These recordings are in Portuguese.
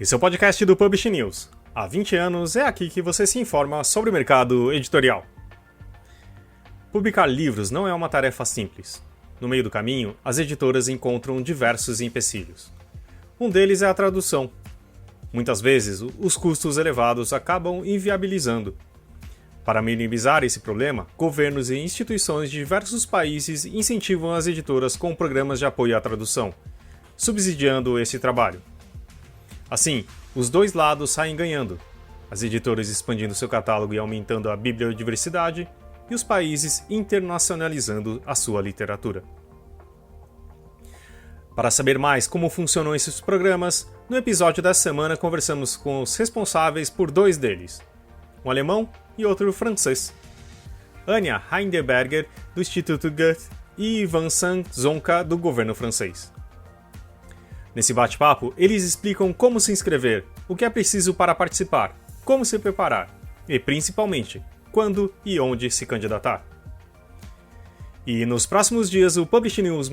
Esse é o podcast do Publish News. Há 20 anos é aqui que você se informa sobre o mercado editorial. Publicar livros não é uma tarefa simples. No meio do caminho, as editoras encontram diversos empecilhos. Um deles é a tradução. Muitas vezes, os custos elevados acabam inviabilizando. Para minimizar esse problema, governos e instituições de diversos países incentivam as editoras com programas de apoio à tradução, subsidiando esse trabalho. Assim, os dois lados saem ganhando, as editoras expandindo seu catálogo e aumentando a bibliodiversidade, e os países internacionalizando a sua literatura. Para saber mais como funcionam esses programas, no episódio dessa semana conversamos com os responsáveis por dois deles, um alemão e outro francês. Anja Heindeberger, do Instituto Goethe, e Vincent Zonca, do governo francês. Nesse bate-papo, eles explicam como se inscrever, o que é preciso para participar, como se preparar e, principalmente, quando e onde se candidatar. E nos próximos dias, o Publish News+,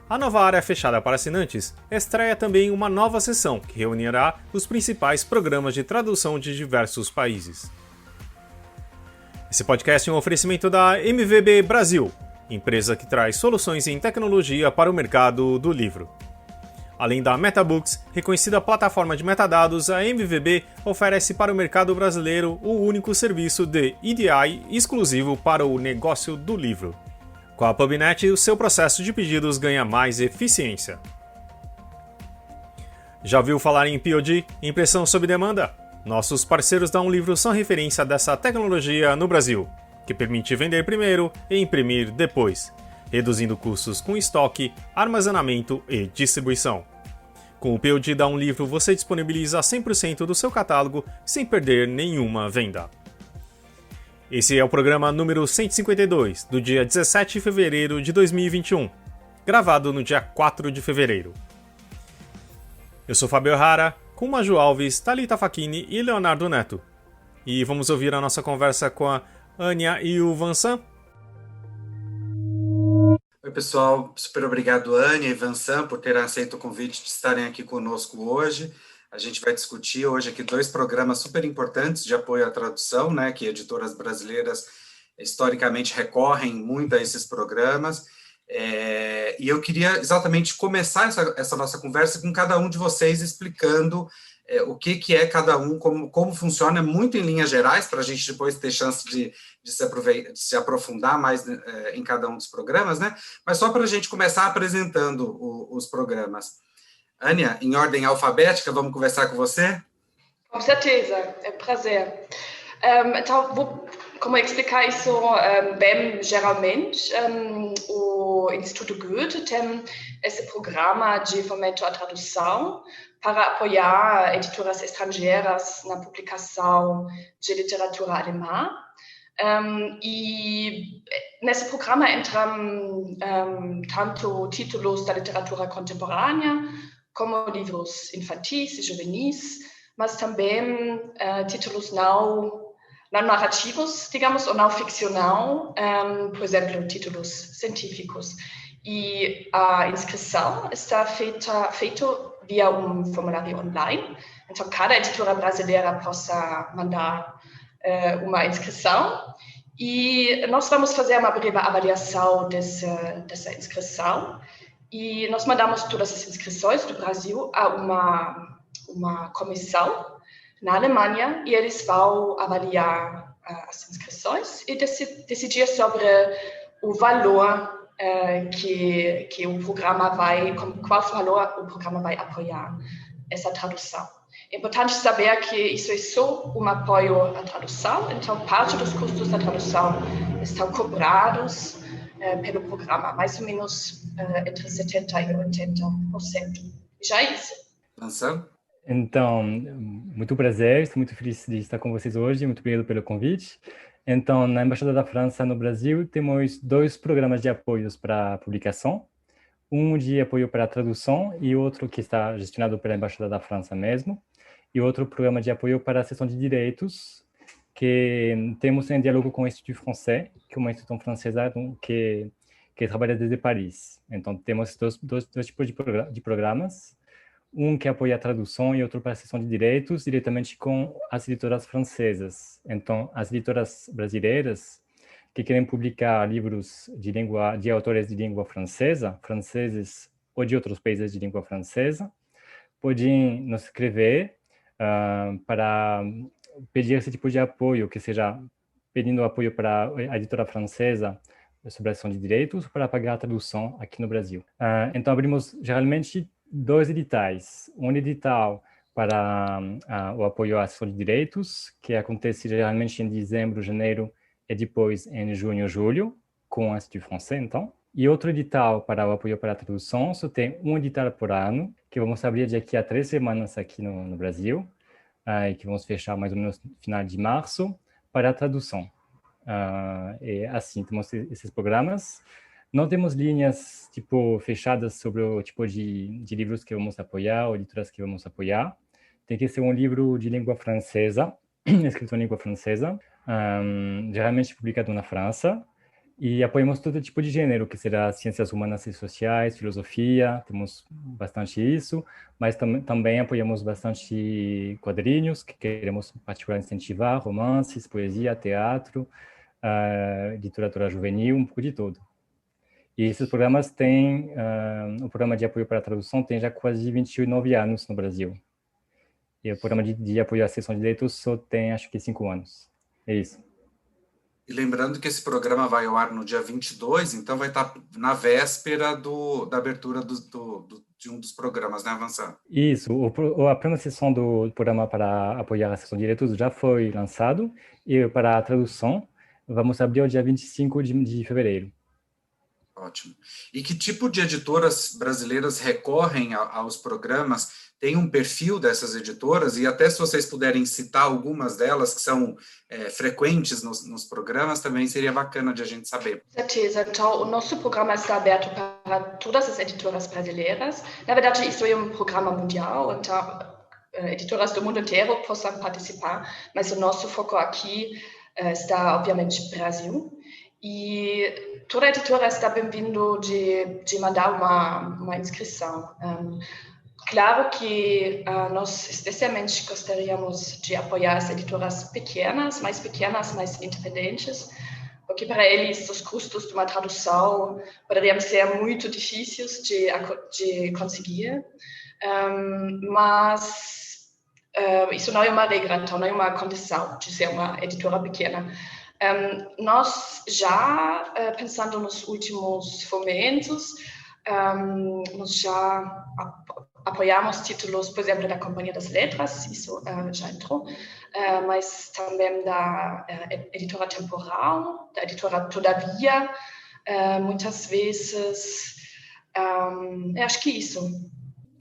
a nova área fechada para assinantes, estreia também uma nova seção que reunirá os principais programas de tradução de diversos países. Esse podcast é um oferecimento da MVB Brasil, empresa que traz soluções em tecnologia para o mercado do livro. Além da MetaBooks, reconhecida plataforma de metadados, a MVB oferece para o mercado brasileiro o único serviço de EDI exclusivo para o negócio do livro. Com a PubNet, o seu processo de pedidos ganha mais eficiência. Já ouviu falar em POD, impressão sob demanda? Nossos parceiros da Livro são referência dessa tecnologia no Brasil, que permite vender primeiro e imprimir depois, reduzindo custos com estoque, armazenamento e distribuição. Com o POD da Livro, você disponibiliza 100% do seu catálogo sem perder nenhuma venda. Esse é o programa número 152, do dia 17 de fevereiro de 2021, gravado no dia 4 de fevereiro. Eu sou Fábio Errara, com Maju Alves, Thalita Facchini e Leonardo Neto. E vamos ouvir a nossa conversa com a Anja e o Vincent. Oi, pessoal. Super obrigado, Anja e Vincent, por terem aceito o convite de estarem aqui conosco hoje. A gente vai discutir hoje aqui dois programas super importantes de apoio à tradução, né, que editoras brasileiras historicamente recorrem muito a esses programas. E eu queria exatamente começar essa nossa conversa com cada um de vocês explicando o que é cada um, como funciona, muito em linhas gerais, para a gente depois ter chance de se aprofundar mais em cada um dos programas, né? Mas só para a gente começar apresentando os programas. Anja, em ordem alfabética, vamos conversar com você? Com certeza, é um prazer. Então, como explicar isso bem geralmente? O Instituto Goethe tem esse programa de fomento à tradução para apoiar editoras estrangeiras na publicação de literatura alemã. E nesse programa entram tanto títulos da literatura contemporânea, como livros infantis e juvenis, mas também títulos não narrativos, digamos, ou não ficcional, por exemplo, títulos científicos. E a inscrição está feita via formulário online, então cada editora brasileira possa mandar uma inscrição, e nós vamos fazer uma breve avaliação dessa inscrição. E nós mandamos todas as inscrições do Brasil a uma comissão na Alemanha, e eles vão avaliar as inscrições e decidir sobre o valor que o programa qual valor o programa vai apoiar essa tradução. É importante saber que isso é só um apoio à tradução, então parte dos custos da tradução estão cobrados pelo programa, mais ou menos entre 70% e 80%. Já é isso. Vincent? Então, muito prazer, estou muito feliz de estar com vocês hoje, muito obrigado pelo convite. Então, na Embaixada da França no Brasil, temos dois programas de apoios para a publicação, um de apoio para a tradução e outro que está gestionado pela Embaixada da França mesmo, e outro programa de apoio para a seção de direitos, que temos em diálogo com o Institut Français, que é uma instituição francesa que trabalha desde Paris. Então, temos dois tipos de programas. um que apoia a tradução e outro para a seção de direitos, diretamente com as editoras francesas. Então, as editoras brasileiras que querem publicar livros de autores de língua francesa, franceses ou de outros países de língua francesa, podem nos escrever para pedir esse tipo de apoio, que seja pedindo apoio para a editora francesa sobre a ação de direitos para pagar a tradução aqui no Brasil. Então, abrimos geralmente 2 editais. Um edital para o apoio à ação de direitos, que acontece geralmente em dezembro, janeiro, e depois em junho, julho, com o Instituto Français, então. E outro edital para o apoio para a tradução, só tem um edital por ano, que vamos abrir daqui a 3 semanas aqui no Brasil, e que vamos fechar mais ou menos no final de março, para a tradução. E assim, temos esses programas. Não temos linhas tipo fechadas sobre o tipo de livros que vamos apoiar ou editoras que vamos apoiar. Tem que ser um livro de língua francesa, escrito em língua francesa, geralmente publicado na França. E apoiamos todo tipo de gênero, que será ciências humanas e sociais, filosofia, temos bastante isso, mas também apoiamos bastante quadrinhos, que queremos em particular incentivar, romances, poesia, teatro, literatura juvenil, um pouco de tudo. E esses programas têm, o programa de apoio para a tradução tem já quase 29 anos no Brasil. E o programa de apoio à seção de direitos só tem, acho que, 5 anos. É isso. E lembrando que esse programa vai ao ar no dia 22, então vai estar na véspera da abertura de um dos programas, né, Avançando? Isso, a primeira sessão do programa para apoiar a seção de direitos já foi lançado, e para a tradução vamos abrir o dia 25 de fevereiro. Ótimo. E que tipo de editoras brasileiras recorrem aos programas? Tem um perfil dessas editoras? E até se vocês puderem citar algumas delas que são frequentes nos programas, também seria bacana de a gente saber. Com certeza. Então, o nosso programa está aberto para todas as editoras brasileiras. Na verdade, isso é um programa mundial, então editoras do mundo inteiro possam participar, mas o nosso foco aqui está, obviamente, no Brasil. E toda editora está bem-vindo de mandar uma inscrição. Claro que nós especialmente gostaríamos de apoiar as editoras pequenas, mais independentes, porque para eles os custos de uma tradução poderiam ser muito difíceis de conseguir, mas isso não é uma regra, então não é uma condição de ser uma editora pequena. Nós já, pensando nos últimos fomentos, nós já apoiamos títulos, por exemplo, da Companhia das Letras, isso já entrou, mas também da editora Temporal, da editora Todavia, muitas vezes. Acho que isso.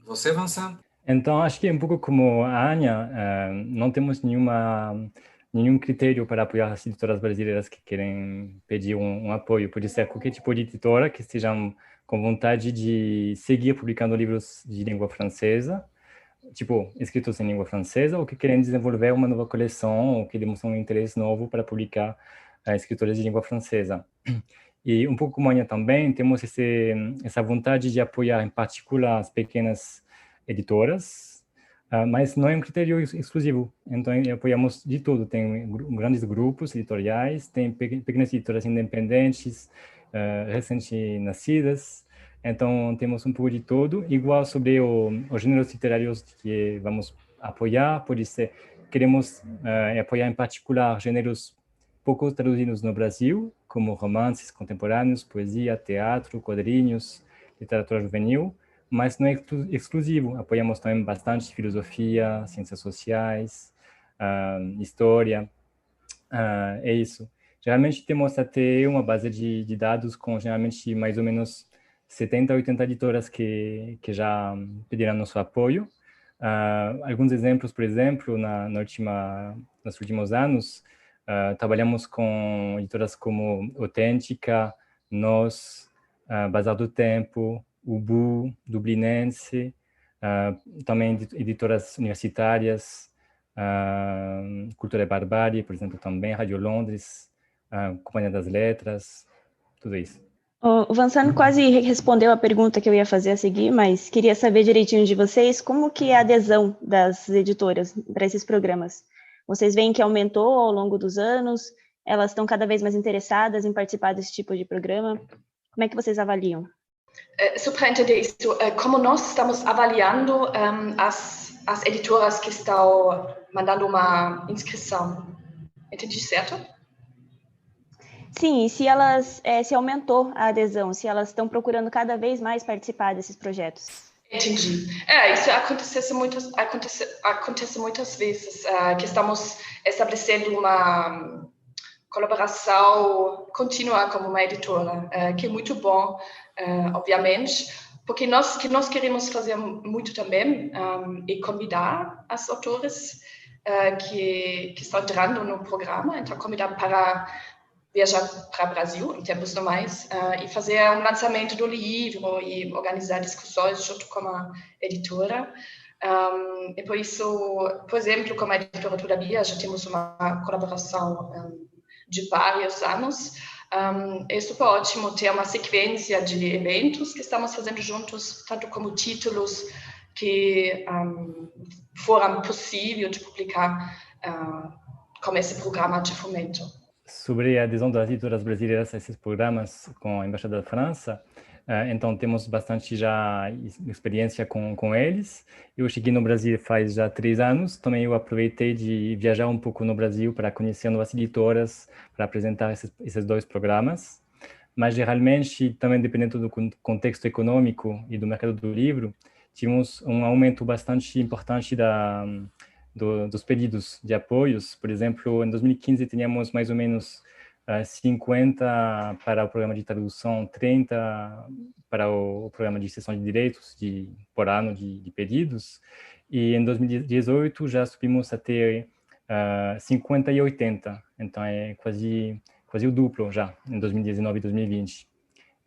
Você, Vincent? Então, acho que é um pouco como a Anya, não temos nenhum critério para apoiar as editoras brasileiras que querem pedir um apoio. Pode ser qualquer tipo de editora que estejam com vontade de seguir publicando livros de língua francesa, tipo, escritos em língua francesa, ou que querem desenvolver uma nova coleção, ou que demonstram um interesse novo para publicar escritores de língua francesa. E um pouco como a Anya também, temos essa vontade de apoiar, em particular, as pequenas editoras, mas não é um critério exclusivo. Então, apoiamos de tudo. Tem grandes grupos editoriais, tem pequenas editoras independentes, recém-nascidas. Então, temos um pouco de tudo. Igual sobre os gêneros literários que vamos apoiar, pode ser, queremos apoiar em particular gêneros pouco traduzidos no Brasil, como romances contemporâneos, poesia, teatro, quadrinhos, literatura juvenil, mas não é exclusivo. Apoiamos também bastante filosofia, ciências sociais, história, é isso. Geralmente temos até uma base de dados com geralmente mais ou menos 70, 80 editoras que já pediram nosso apoio. Alguns exemplos, por exemplo, nos últimos anos, trabalhamos com editoras como Autêntica, Nós, Bazar do Tempo, Ubu, Dublinense, também editoras universitárias, Cultura e Barbárie, por exemplo, também, Rádio Londres, Companhia das Letras, tudo isso. O Vincent quase respondeu a pergunta que eu ia fazer a seguir, mas queria saber direitinho de vocês como que é a adesão das editoras para esses programas. Vocês veem que aumentou ao longo dos anos? Elas estão cada vez mais interessadas em participar desse tipo de programa? Como é que vocês avaliam? Só para entender isso, como nós estamos avaliando as editoras que estão mandando uma inscrição? Entendi certo? Sim, e se se aumentou a adesão, se elas estão procurando cada vez mais participar desses projetos. Entendi. Isso acontece muitas vezes, que estamos estabelecendo uma colaboração contínua como uma editora, que é muito bom, obviamente, porque que nós queremos fazer muito também é convidar os autores que estão entrando no programa, então convidar para viajar para o Brasil em tempos normais e fazer lançamento do livro e organizar discussões junto com a editora. E por isso, por exemplo, com a editora Todavia, já temos uma colaboração de vários anos. É super ótimo ter uma sequência de eventos que estamos fazendo juntos, tanto como títulos que foram possíveis de publicar com esse programa de fomento. Sobre a adesão das editoras brasileiras a esses programas com a Embaixada da França, então temos bastante já experiência com eles. Eu cheguei no Brasil faz já 3 anos, também eu aproveitei de viajar um pouco no Brasil para conhecer novas editoras, para apresentar esses 2 programas. Mas geralmente, também dependendo do contexto econômico e do mercado do livro, tivemos um aumento bastante importante dos pedidos de apoios. Por exemplo, em 2015 tínhamos mais ou menos 50 para o programa de tradução, 30 para o programa de cessão de direitos por ano de pedidos. E em 2018 já subimos até 50 e 80. Então é quase o duplo já, em 2019 e 2020.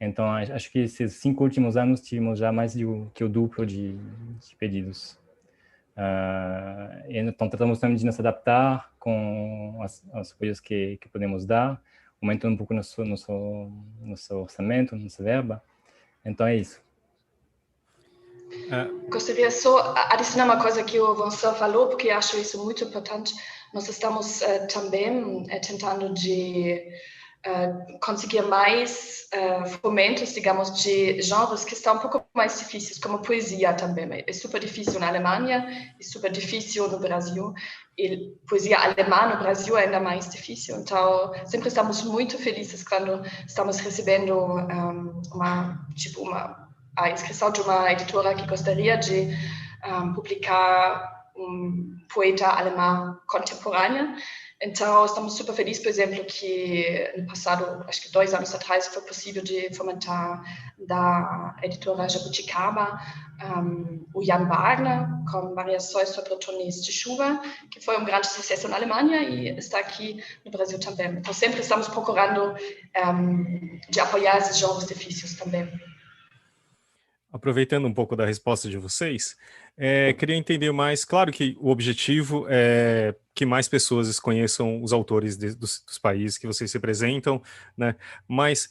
Então acho que esses 5 últimos anos tivemos já mais que o duplo de pedidos. Então tratamos também de nos adaptar com as coisas que podemos dar, aumentando um pouco nosso orçamento, nossa verba. Então é isso. Gostaria só adicionar uma coisa que o Vincent falou, porque acho isso muito importante. Nós estamos também tentando conseguir mais fomentos, digamos, de genres que estão um pouco mais difíceis, como poesia também. É super difícil na Alemanha, é super difícil no Brasil, e poesia alemã no Brasil é ainda mais difícil. Então, sempre estamos muito felizes quando estamos recebendo a inscrição de uma editora que gostaria de publicar um poeta alemão contemporâneo. Então, estamos super felizes, por exemplo, que no passado, acho que 2 anos atrás, foi possível de fomentar da editora Jabuticaba o Jan Wagner, com variações sobre Tonis de Chuva, que foi grande sucesso na Alemanha e está aqui no Brasil também. Então, sempre estamos procurando de apoiar esses genres difíceis também. Aproveitando um pouco da resposta de vocês, queria entender mais. Claro que o objetivo é que mais pessoas conheçam os autores dos países que vocês representam, né? Mas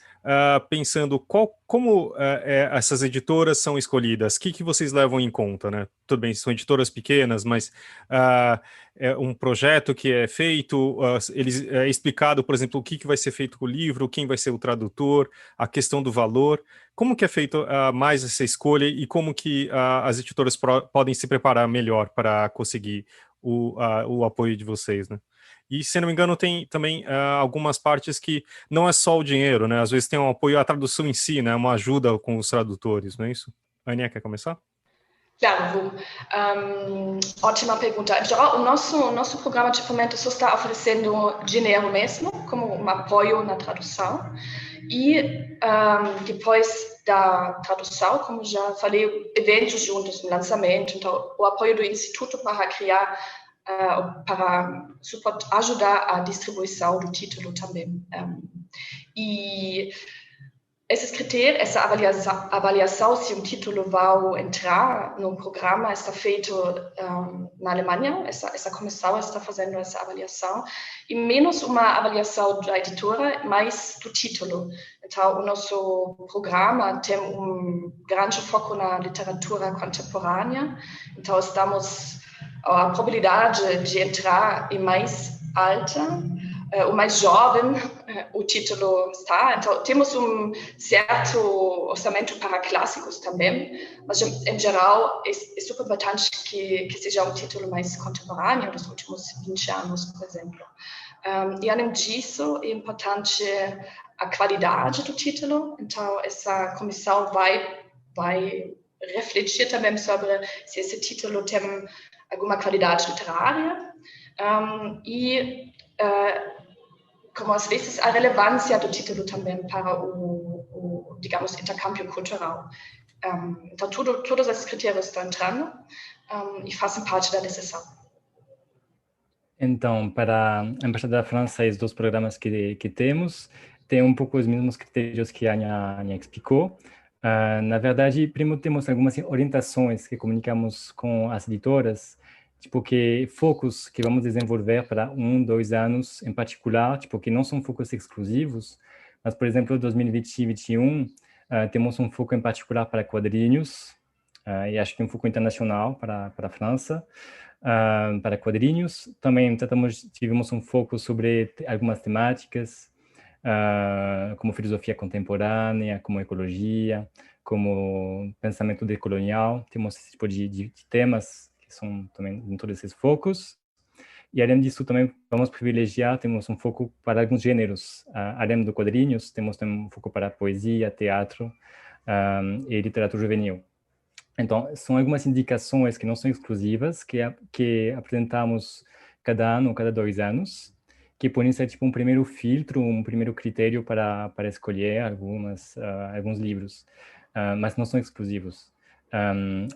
pensando como essas editoras são escolhidas, o que vocês levam em conta, né? Tudo bem, são editoras pequenas, mas é um projeto que é feito, é explicado, por exemplo, o que vai ser feito com o livro, quem vai ser o tradutor, a questão do valor. Como que é feito mais essa escolha e como que as editoras podem se preparar melhor para conseguir o apoio de vocês, né? E, se não me engano, tem também algumas partes que não é só o dinheiro, né? Às vezes tem um apoio à tradução em si, né? Uma ajuda com os tradutores, não é isso? Aninha, quer começar? Claro, ótima pergunta. Em geral, o nosso programa de fomento só está oferecendo dinheiro mesmo, como um apoio na tradução. E depois da tradução, como já falei, eventos juntos no lançamento, então o apoio do Instituto para criar, para ajudar a distribuição do título também. E essa avaliação, se um título vai entrar no programa, está feito na Alemanha, essa comissão está fazendo essa avaliação, e menos uma avaliação da editora, mais do título. Então, o nosso programa tem grande foco na literatura contemporânea, então a probabilidade de entrar é mais alta, o mais jovem o título está. Então, temos certo orçamento para clássicos também, mas, em geral, é super importante que seja um título mais contemporâneo, dos últimos 20 anos, por exemplo. E, além disso, é importante a qualidade do título. Então, essa comissão vai refletir também sobre se esse título tem alguma qualidade literária como às vezes a relevância do título também para digamos, intercâmbio cultural. Então, todos esses critérios estão entrando e fazem parte da decisão. Então, para a Embaixada da França, os dois programas que temos têm um pouco os mesmos critérios que a Ania explicou. Na verdade, primeiro temos algumas orientações que comunicamos com as editoras, tipo que focos que vamos desenvolver para 2 anos em particular, tipo que não são focos exclusivos, mas, por exemplo, 2020 e 2021, temos um foco em particular para quadrinhos, e acho que um foco internacional para a França, para quadrinhos. Também tivemos um foco sobre algumas temáticas, como filosofia contemporânea, como ecologia, como pensamento decolonial. Temos esse tipo de temas que são também em todos esses focos. E, além disso, também vamos privilegiar, temos um foco para alguns gêneros. Além do quadrinhos, temos também um foco para poesia, teatro e literatura juvenil. Então, são algumas indicações que não são exclusivas, que apresentamos cada ano, cada 2 anos, que podem ser tipo um primeiro filtro, um primeiro critério para escolher alguns livros, mas não são exclusivos.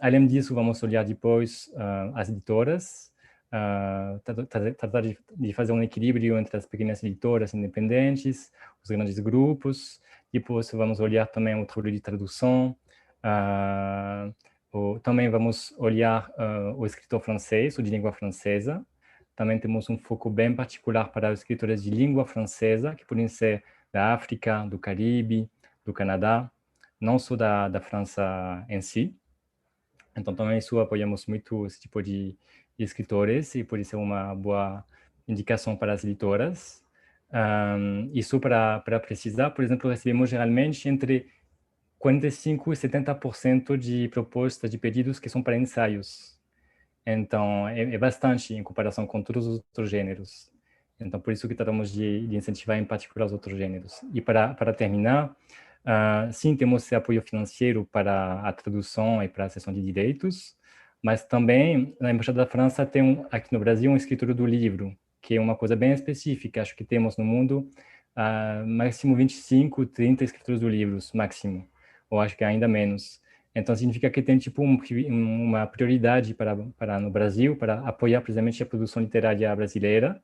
Além disso, vamos olhar depois as editoras, tratar de fazer um equilíbrio entre as pequenas editoras independentes, os grandes grupos. Depois vamos olhar também o trabalho de tradução. Também vamos olhar o escritor francês, ou de língua francesa. Também temos um foco bem particular para os escritores de língua francesa, que podem ser da África, do Caribe, do Canadá, não só da França em si. Então, também isso apoiamos muito esse tipo de escritores, e pode ser uma boa indicação para as editoras. Isso para precisar, por exemplo, recebemos geralmente entre 45% e 70% de propostas, de pedidos que são para ensaios. Então, é bastante em comparação com todos os outros gêneros. Então, por isso que tratamos de incentivar em particular os outros gêneros. E para terminar, sim, temos esse apoio financeiro para a tradução e para a seção de direitos, mas também na Embaixada da França tem aqui no Brasil um escritor do livro, que é uma coisa bem específica. Acho que temos no mundo máximo 25, 30 escritores do livro, máximo, ou acho que ainda menos. Então, significa que tem tipo uma prioridade para no Brasil, para apoiar precisamente a produção literária brasileira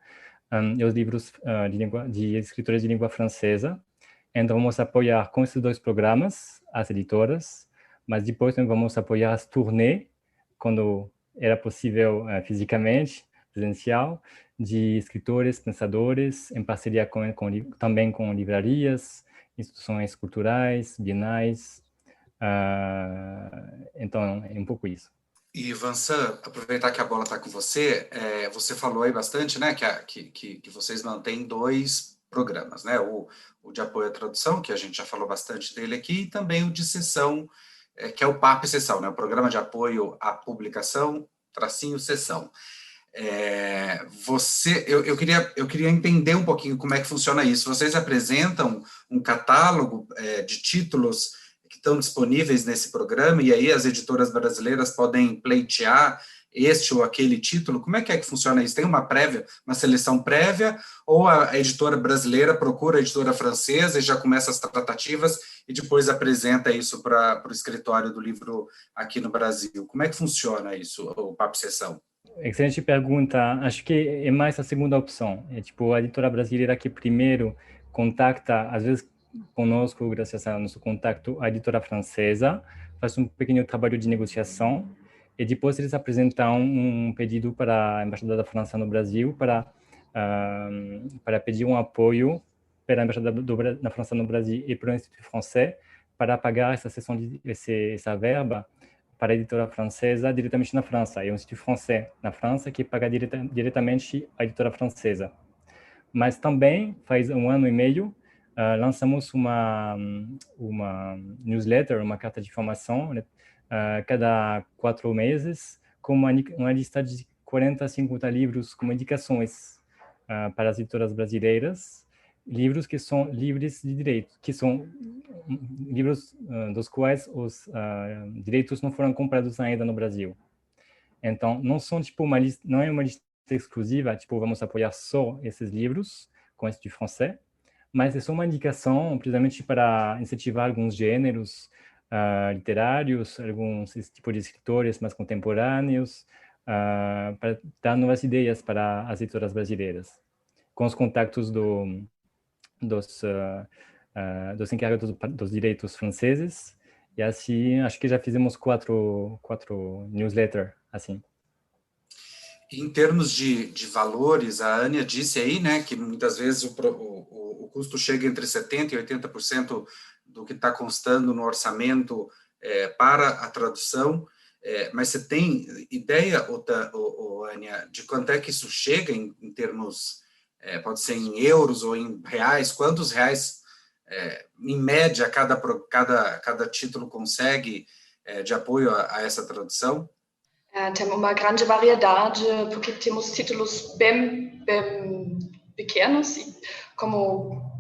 e os livros de escritores de língua francesa. Então, vamos apoiar com esses 2 programas as editoras, mas depois também vamos apoiar as turnês, quando era possível fisicamente, presencial, de escritores, pensadores, em parceria também com livrarias, instituições culturais, bienais. Então, é um pouco isso. E, Vincent, aproveitar que a bola está com você, você falou aí bastante, né, que vocês mantêm 2 programas, né, o de apoio à tradução, que a gente já falou bastante dele aqui, e também o de sessão, que é o PAP Sessão, né, o Programa de Apoio à Publicação, /Sessão. Eu queria entender um pouquinho como é que funciona isso. Vocês apresentam um catálogo de títulos que estão disponíveis nesse programa, e aí as editoras brasileiras podem pleitear este ou aquele título? Como é que funciona isso? Tem uma seleção prévia, ou a editora brasileira procura a editora francesa e já começa as tratativas e depois apresenta isso para o escritório do livro aqui no Brasil? Como é que funciona isso, o PAP Sessão? Excelente pergunta. Acho que é mais a segunda opção. É tipo a editora brasileira que primeiro contacta, às vezes conosco, graças ao nosso contato, a editora francesa, faz um pequeno trabalho de negociação e depois eles apresentam um pedido para a Embaixada da França no Brasil para pedir um apoio para a Embaixada da França no Brasil e para o Instituto Français para pagar essa verba para a editora francesa diretamente na França. É o Instituto Français na França que paga diretamente a editora francesa. Mas também, faz 1 ano e meio, lançamos uma newsletter, uma carta de informação, né, cada 4 meses, com uma lista de 40 a 50 livros como indicações para as editoras brasileiras, livros que são livres de direito, que são livros dos quais os direitos não foram comprados ainda no Brasil. Então, não são tipo uma lista, não é uma lista exclusiva, tipo, vamos apoiar só esses livros com o Instituto Français, mas é só uma indicação, precisamente para incentivar alguns gêneros literários, alguns tipos de escritores mais contemporâneos, para dar novas ideias para as editoras brasileiras, com os contactos dos encarregados dos direitos franceses, e assim, acho que já fizemos quatro newsletters, assim. Em termos de valores, a Ania disse aí, né, que muitas vezes o custo chega entre 70% e 80% do que está constando no orçamento para a tradução, mas você tem ideia, Ania, de quanto é que isso chega em termos, pode ser em euros ou em reais, quantos reais, em média, cada título consegue de apoio a essa tradução? Temos uma grande variedade, porque temos títulos bem pequenos, como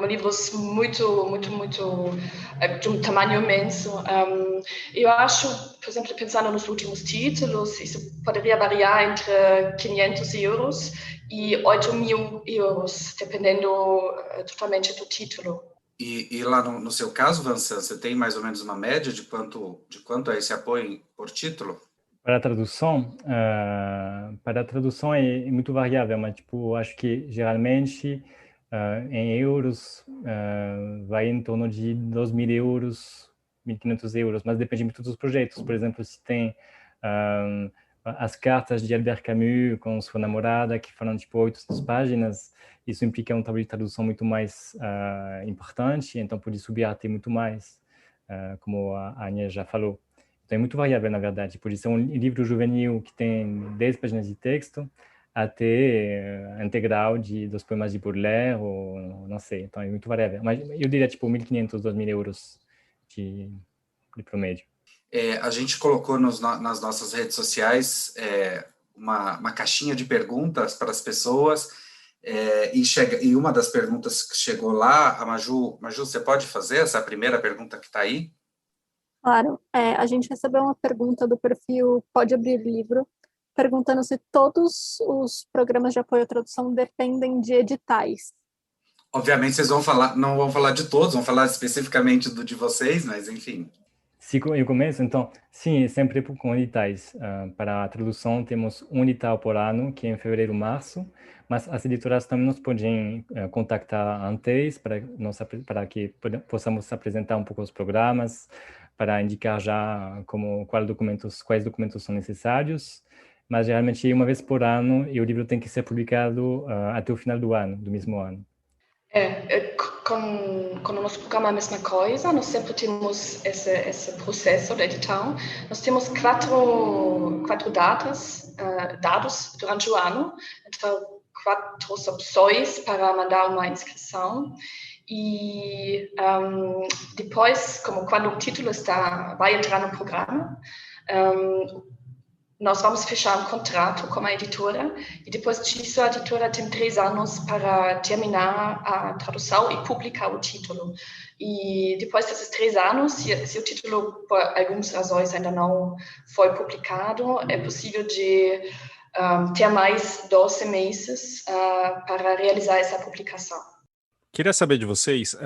livros muito de um tamanho imenso. Eu acho, por exemplo, pensando nos últimos títulos, isso poderia variar entre 500 euros e 8.000 euros, dependendo totalmente do título. E lá no seu caso, Vincent, você tem mais ou menos uma média de quanto é esse apoio por título? Para a tradução é muito variável, mas tipo, acho que geralmente em euros vai em torno de 2.000 euros, 1.500 euros, mas depende muito dos projetos. Por exemplo, se tem as cartas de Albert Camus com sua namorada, que falam tipo 800 páginas, isso implica um trabalho de tradução muito mais importante, então pode subir até muito mais, como a Ania já falou. Então é muito variável, na verdade. Por isso é um livro juvenil que tem 10 páginas de texto até integral dos poemas de Baudelaire, ou não sei. Então é muito variável. Mas eu diria tipo 1.500, 2.000 euros de promédio. A gente colocou nas nossas redes sociais uma caixinha de perguntas para as pessoas, e uma das perguntas que chegou lá, a Maju, você pode fazer essa primeira pergunta que está aí? Claro, a gente recebeu uma pergunta do perfil Pode Abrir Livro, perguntando se todos os programas de apoio à tradução dependem de editais. Obviamente vocês não vão falar de todos, vão falar especificamente do de vocês, mas enfim. Se eu começo, então, sim, sempre com editais. Para a tradução temos um edital por ano, que é em fevereiro, março, mas as editoras também nos podem contactar antes para que possamos apresentar um pouco os programas, para indicar já quais documentos são necessários, mas geralmente uma vez por ano e o livro tem que ser publicado até o final do mesmo ano. Com o nosso programa é a mesma coisa, nós sempre temos esse processo de edital. Nós temos quatro dados durante o ano, então 4 opções para mandar uma inscrição. E depois, como quando o título vai entrar no programa, nós vamos fechar um contrato com a editora e depois disso a editora tem 3 anos para terminar a tradução e publicar o título. E depois desses 3 anos, se o título por algumas razões ainda não foi publicado, é possível de ter mais 12 meses para realizar essa publicação. Queria saber de vocês,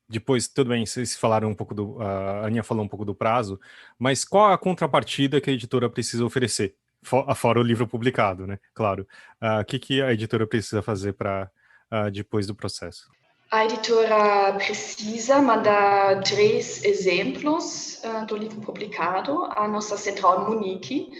depois, tudo bem, vocês falaram um pouco a Aninha falou um pouco do prazo, mas qual a contrapartida que a editora precisa oferecer? Fora o livro publicado, né? Claro. O que a editora precisa fazer depois do processo? A editora precisa mandar 3 exemplos do livro publicado à nossa central em Munique,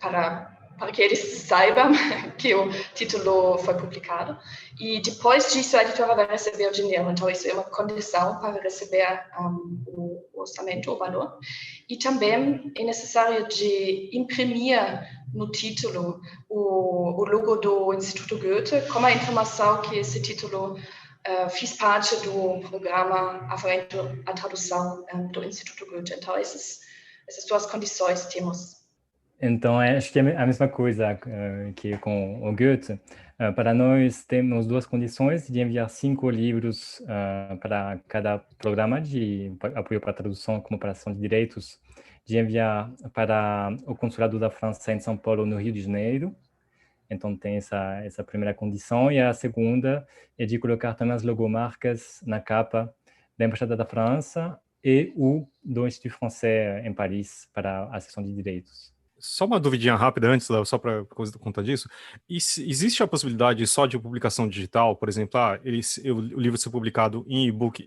para que eles saibam que o título foi publicado. E depois disso, a editora vai receber o dinheiro. Então, isso é uma condição para receber o orçamento, o valor. E também é necessário de imprimir no título o logo do Instituto Goethe, como a informação que esse título fez parte do programa aferente à tradução do Instituto Goethe. Então, essas 2 condições temos. Então, acho que é a mesma coisa que com o Goethe. Para nós, temos 2 condições de enviar 5 livros para cada programa de apoio para a tradução como operação de direitos, de enviar para o Consulado da França em São Paulo, no Rio de Janeiro. Então, tem essa primeira condição. E a segunda é de colocar também as logomarcas na capa da Embaixada da França e do Instituto Français em Paris para a seção de direitos. Só uma duvidinha rápida antes, Léo, só para conta disso. Existe a possibilidade só de publicação digital, por exemplo, o livro ser publicado em e-book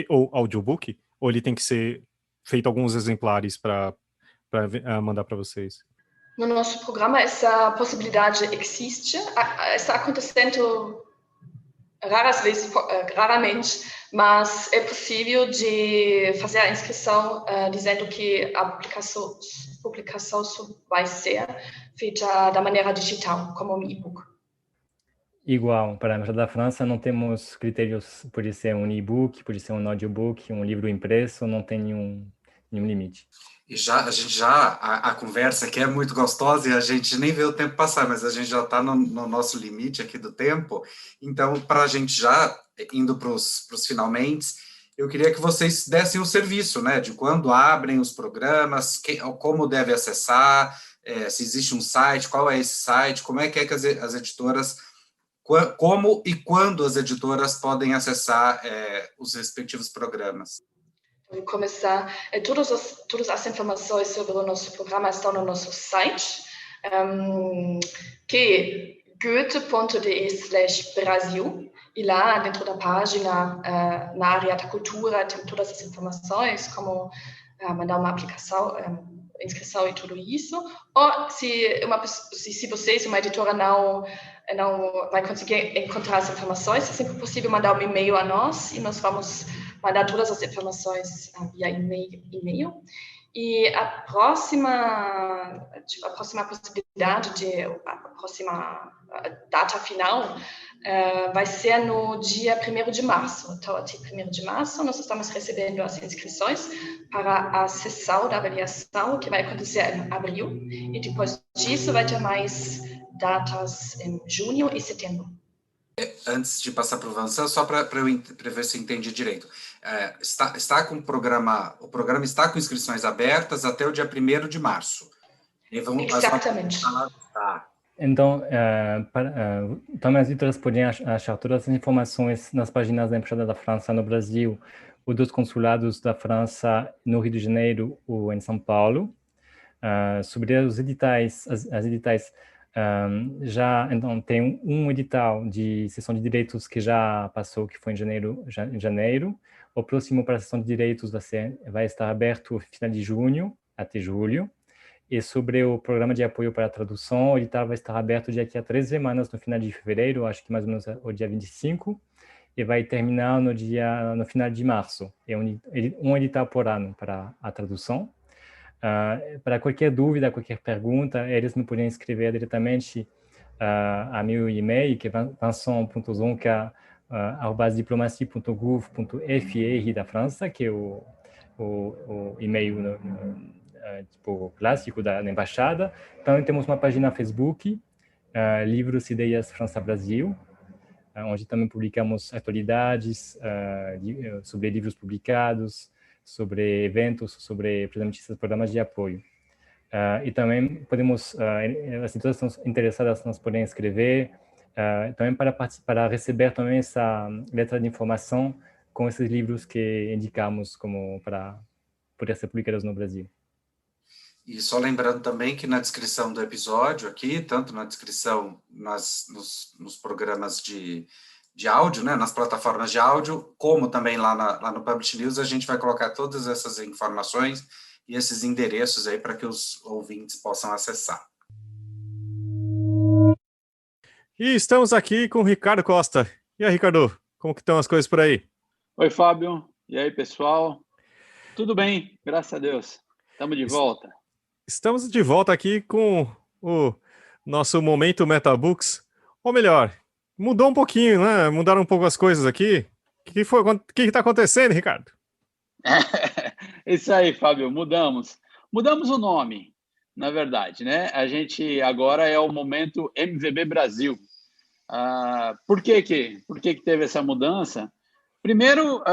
ou audiobook? Ou ele tem que ser feito alguns exemplares para mandar para vocês? No nosso programa, essa possibilidade existe. Está acontecendo raramente, mas é possível de fazer a inscrição dizendo que a publicação vai ser feita da maneira digital, como um e-book. Igual, para a Embaixada da França não temos critérios, pode ser um e-book, pode ser um audiobook, um livro impresso, não tem nenhum limite. E a conversa aqui é muito gostosa e a gente nem vê o tempo passar, mas a gente já está no nosso limite aqui do tempo. Então, para a gente já indo para os finalmente, eu queria que vocês dessem o serviço, né, de quando abrem os programas, como deve acessar, se existe um site, qual é esse site, como é que as editoras, como e quando as editoras podem acessar os respectivos programas. Vou começar. Todas as informações sobre o nosso programa estão no nosso site, que é goethe.de/Brasil, e lá dentro da página, na área da cultura, tem todas as informações, como mandar uma aplicação, inscrição e tudo isso. Ou se vocês, uma editora, não vai conseguir encontrar as informações, é sempre possível mandar um e-mail a nós, e nós vamos mandar todas as informações via e-mail. E a próxima possibilidade, a próxima data final vai ser no dia 1º de março. Então, até 1º de março, nós estamos recebendo as inscrições para a sessão da avaliação, que vai acontecer em abril. E depois disso, vai ter mais datas em junho e setembro. Antes de passar para o Vincent, só para ver se eu entendi direito. Está com o programa está com inscrições abertas até o dia 1º de março. Exatamente. Então, também as editoras podem achar todas as informações nas páginas da Embaixada da França no Brasil, ou dos consulados da França no Rio de Janeiro ou em São Paulo. Sobre os editais, as editais, então tem um edital de sessão de direitos que já passou, que foi em janeiro. O próximo para a sessão de direitos vai estar aberto no final de junho até julho. E sobre o programa de apoio para a tradução, o edital vai estar aberto daqui a 3 semanas, no final de fevereiro, acho que mais ou menos o dia 25, e vai terminar no final de março. É um edital por ano para a tradução. Para qualquer dúvida, qualquer pergunta, eles me podem escrever diretamente a meu e-mail, que é vincent.diplomatie.gouv.fr da França, que é o e-mail tipo clássico da embaixada. Também temos uma página no Facebook, Livros e Ideias França Brasil, onde também publicamos atualidades sobre livros publicados, sobre eventos, sobre esses programas de apoio. E também podemos, as pessoas que estão interessadas, nos podem escrever, também para receber também essa letra de informação com esses livros que indicamos como para poder ser publicados no Brasil. E só lembrando também que na descrição do episódio aqui, tanto na descrição nos programas de de áudio, né, nas plataformas de áudio, como também lá no Publish News, a gente vai colocar todas essas informações e esses endereços aí para que os ouvintes possam acessar. E estamos aqui com o Ricardo Costa. E aí, Ricardo, como que estão as coisas por aí? Oi, Fábio. E aí, pessoal? Tudo bem, graças a Deus. Estamos de volta. Estamos de volta aqui com o nosso Momento Metabooks. Ou melhor, mudou um pouquinho, né? Mudaram um pouco as coisas aqui. O que está acontecendo, Ricardo? Isso aí, Fábio, mudamos. Mudamos o nome, na verdade, né? A gente agora é o Momento MVB Brasil. Por que teve essa mudança? Primeiro,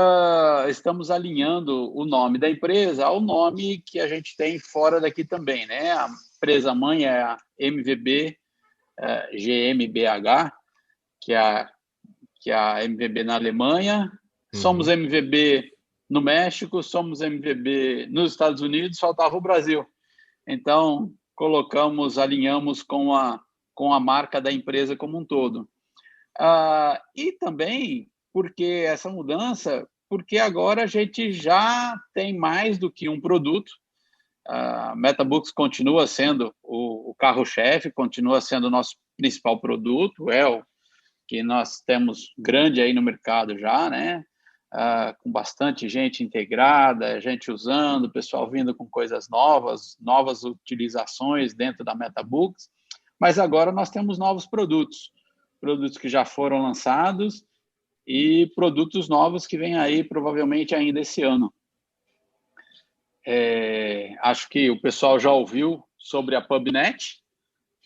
estamos alinhando o nome da empresa ao nome que a gente tem fora daqui também, né? A empresa mãe é a MVB GmbH, que é a MVB na Alemanha. Somos MVB no México, somos MVB nos Estados Unidos, faltava o Brasil. Então, alinhamos com a marca da empresa como um todo. E também porque essa mudança, porque agora a gente já tem mais do que um produto. A MetaBooks continua sendo o carro-chefe, continua sendo o nosso principal produto, é o que nós temos grande aí no mercado já, né? Com bastante gente integrada, gente usando, pessoal vindo com coisas novas utilizações dentro da MetaBooks, mas agora nós temos novos produtos que já foram lançados e produtos novos que vêm aí provavelmente ainda esse ano. Acho que o pessoal já ouviu sobre a PubNet.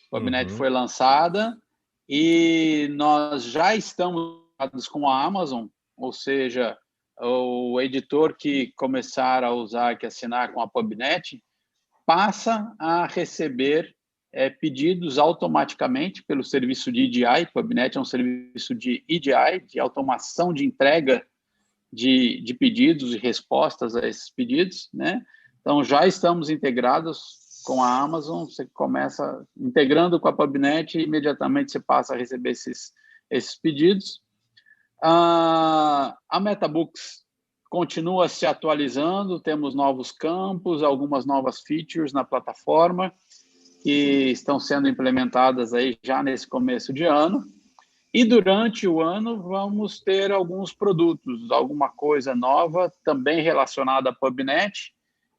A PubNet foi lançada e nós já estamos com a Amazon, ou seja, o editor que começar a usar, que assinar com a PubNet, passa a receber pedidos automaticamente pelo serviço de EDI. PubNet é um serviço de EDI, de automação de entrega de pedidos e respostas a esses pedidos, né? Então, já estamos integrados com a Amazon, você começa integrando com a PubNet e imediatamente você passa a receber esses pedidos. A MetaBooks continua se atualizando, temos novos campos, algumas novas features na plataforma que estão sendo implementadas aí já nesse começo de ano. E durante o ano vamos ter alguns produtos, alguma coisa nova também relacionada à PubNet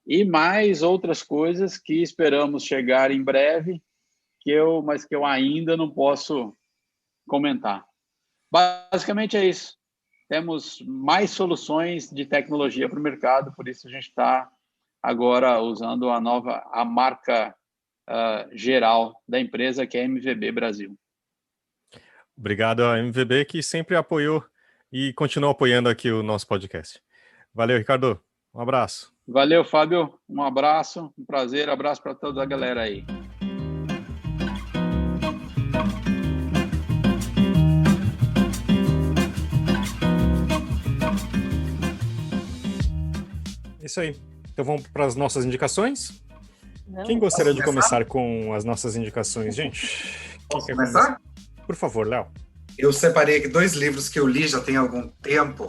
e mais outras coisas que esperamos chegar em breve, mas que eu ainda não posso comentar. Basicamente é isso. Temos mais soluções de tecnologia para o mercado, por isso a gente está agora usando a marca geral da empresa, que é a MVB Brasil. Obrigado à MVB, que sempre apoiou e continua apoiando aqui o nosso podcast. Valeu, Ricardo. Um abraço. Valeu, Fábio. Um abraço, um prazer. Abraço para toda a galera aí. Isso aí. Então vamos para as nossas indicações? Quem gostaria de começar com as nossas indicações, gente? Posso começar? Por favor, Léo. Eu separei aqui 2 livros que eu li já tem algum tempo,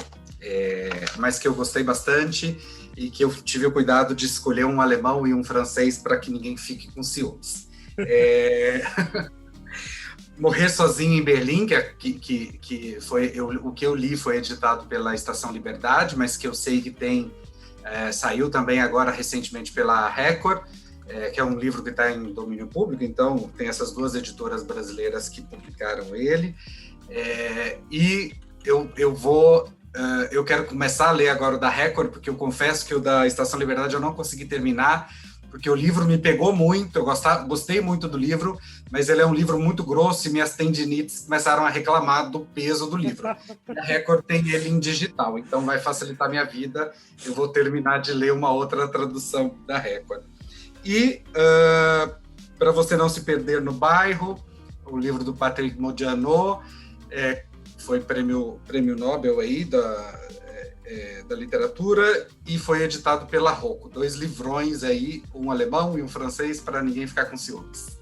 mas que eu gostei bastante e que eu tive o cuidado de escolher um alemão e um francês para que ninguém fique com ciúmes. Morrer Sozinho em Berlim, que foi o que eu li foi editado pela Estação Liberdade, mas que eu sei que saiu também agora recentemente pela Record, que é um livro que está em domínio público, então tem essas 2 editoras brasileiras que publicaram ele. E eu quero começar a ler agora o da Record, porque eu confesso que o da Estação Liberdade eu não consegui terminar, porque o livro me pegou muito, eu gostei muito do livro, mas ele é um livro muito grosso e minhas tendinites começaram a reclamar do peso do livro. A Record tem ele em digital, então vai facilitar a minha vida, eu vou terminar de ler uma outra tradução da Record. E, para você não se perder no bairro, o livro do Patrick Modiano, foi prêmio Nobel aí da literatura e foi editado pela Rocco. 2 livrões aí, um alemão e um francês, para ninguém ficar com ciúmes.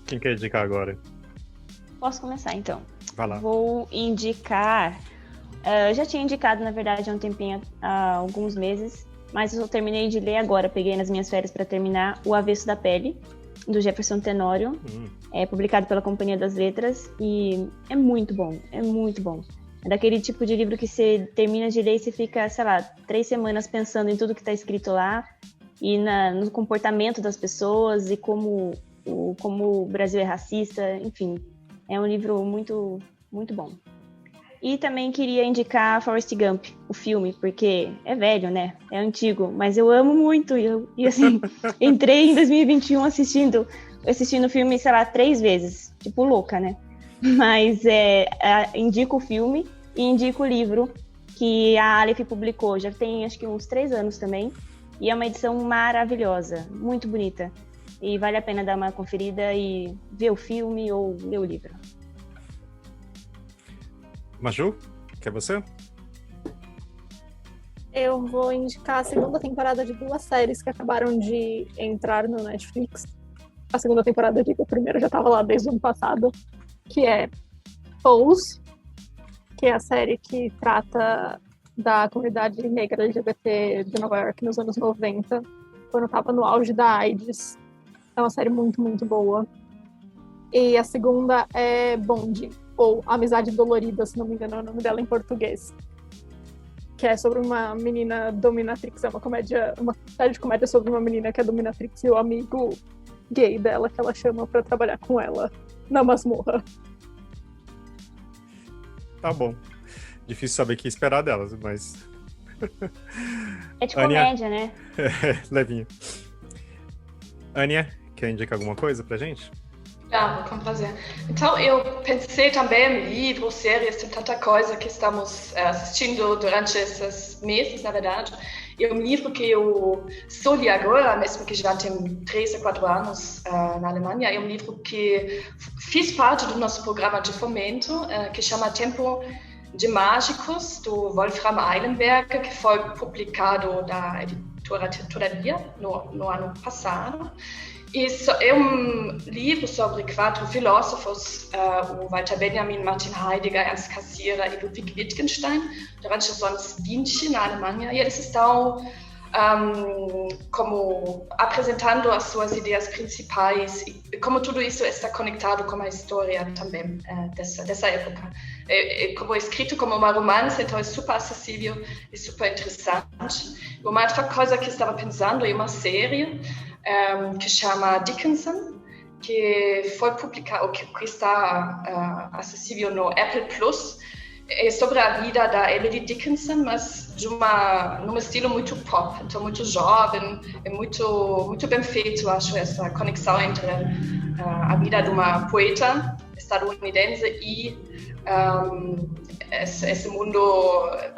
Quem quer indicar agora? Posso começar, então? Vai lá. Vou indicar... eu já tinha indicado, na verdade, há um tempinho, há alguns meses, mas eu terminei de ler agora, peguei nas minhas férias para terminar O Avesso da Pele, do Jefferson Tenório, publicado pela Companhia das Letras, e é muito bom, é muito bom. É daquele tipo de livro que você termina de ler e você fica, sei lá, 3 semanas pensando em tudo que está escrito lá, e no comportamento das pessoas, e como o Brasil é racista, enfim. É um livro muito, muito bom. E também queria indicar Forrest Gump, o filme, porque é velho, né? É antigo, mas eu amo muito. E assim, entrei em 2021 assistindo o filme, sei lá, 3 vezes. Tipo, louca, né? Mas indico o filme e indico o livro que a Aleph publicou. Já tem, acho que uns 3 anos também. E é uma edição maravilhosa, muito bonita. E vale a pena dar uma conferida e ver o filme ou ler o livro. Maju, quer você? Eu vou indicar a segunda temporada de 2 séries que acabaram de entrar no Netflix. A segunda temporada, eu digo, a primeira já estava lá desde o ano passado, que é Pose, que é a série que trata da comunidade negra LGBT de Nova York nos anos 90, quando estava no auge da AIDS. É uma série muito, muito boa. E a segunda é Bond, ou Amizade Dolorida, se não me engano é o nome dela em português. Que é sobre uma menina dominatrix, é uma série de comédia sobre uma menina que é dominatrix e o amigo gay dela que ela chama pra trabalhar com ela na masmorra. Tá bom. Difícil saber o que esperar delas, mas... É de comédia, né? Levinho. Ania, quer indicar alguma coisa pra gente? Com prazer. Então, eu pensei também em livros, séries, tem tanta coisa que estamos assistindo durante esses meses, na verdade. E um livro que eu estou li agora, mesmo que já tem 3 a 4 anos na Alemanha, é um livro que fez parte do nosso programa de fomento, que chama Tempo de Mágicos, do Wolfram Eilenberg, que foi publicado da editora Todavia no ano passado. Isso é um livro sobre 4 filósofos, o Walter Benjamin, Martin Heidegger, Ernst Cassirer e Ludwig Wittgenstein, durante os anos 20 na Alemanha. E eles estão como apresentando as suas ideias principais e como tudo isso está conectado com a história também dessa época. Como é escrito como uma romance, então é super acessível e super interessante. Uma outra coisa que eu estava pensando é uma série que chama Dickinson, que foi publicado, que está acessível no Apple Plus. É sobre a vida da Emily Dickinson, mas num estilo muito pop, então muito jovem, é muito bem feito, acho, essa conexão entre a vida de uma poeta estadunidense e esse mundo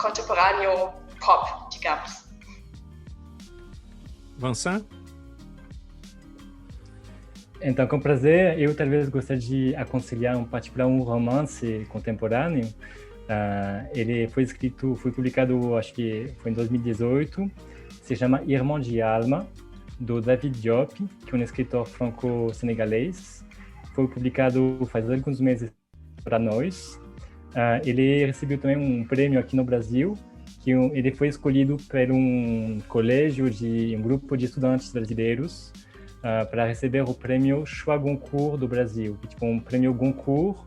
contemporâneo pop, digamos. Vincent? Então, com prazer, eu talvez gostaria de aconselhar um romance contemporâneo. Ele foi publicado, acho que foi em 2018, se chama Irmão de Alma, do David Diop, que é um escritor franco-senegalês. Foi publicado faz alguns meses para nós. Ele recebeu também um prêmio aqui no Brasil, que ele foi escolhido por um grupo de estudantes brasileiros para receber o prêmio Choix Goncourt do Brasil, que é tipo um prêmio Goncourt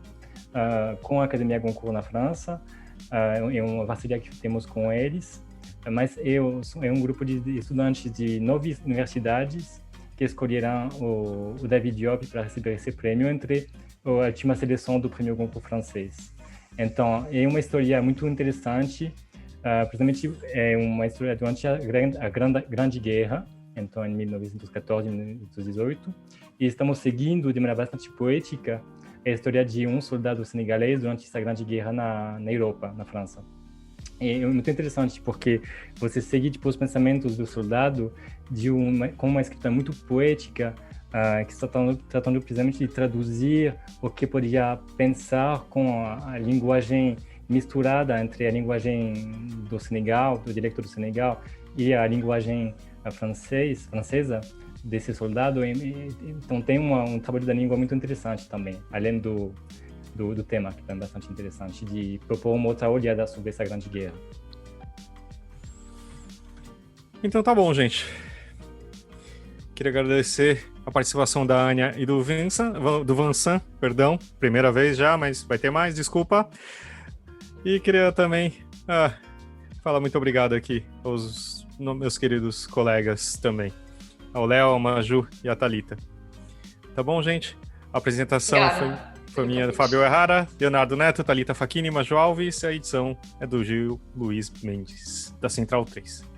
com a Academia Goncourt na França. É uma parceria que temos com eles, mas é um grupo de estudantes de 9 universidades que escolheram o David Diop para receber esse prêmio entre a última seleção do prêmio Goncourt francês. Então, é uma história muito interessante, principalmente é uma história durante a Grande Guerra, então em 1914 e 1918, e estamos seguindo de maneira bastante poética a história de um soldado senegalês durante essa Grande Guerra na Europa, na França. É muito interessante porque você segue os pensamentos do soldado com uma escrita muito poética, que está tratando precisamente de traduzir o que podia pensar com a linguagem misturada entre a linguagem do Senegal, do dialecto do Senegal, e a linguagem francesa desse soldado. Então tem um trabalho da língua muito interessante também, além do do tema, que foi bastante interessante, de propor uma outra olhada sobre essa grande guerra. Então tá bom, gente. Queria agradecer a participação da Ania e do Vincent, perdão, primeira vez já, mas vai ter mais, desculpa. E queria também falar muito obrigado aqui aos meus queridos colegas também, ao Léo, ao Maju e à Thalita. Tá bom, gente? A apresentação foi minha, do Fábio Errara, Leonardo Neto, Thalita Facchini, Maju Alves, e a edição é do Gil Luiz Mendes, da Central 3.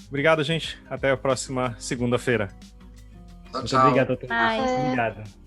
Obrigado, gente. Até a próxima segunda-feira. Tchau, Muito tchau. obrigado a todos. Bye. Obrigado.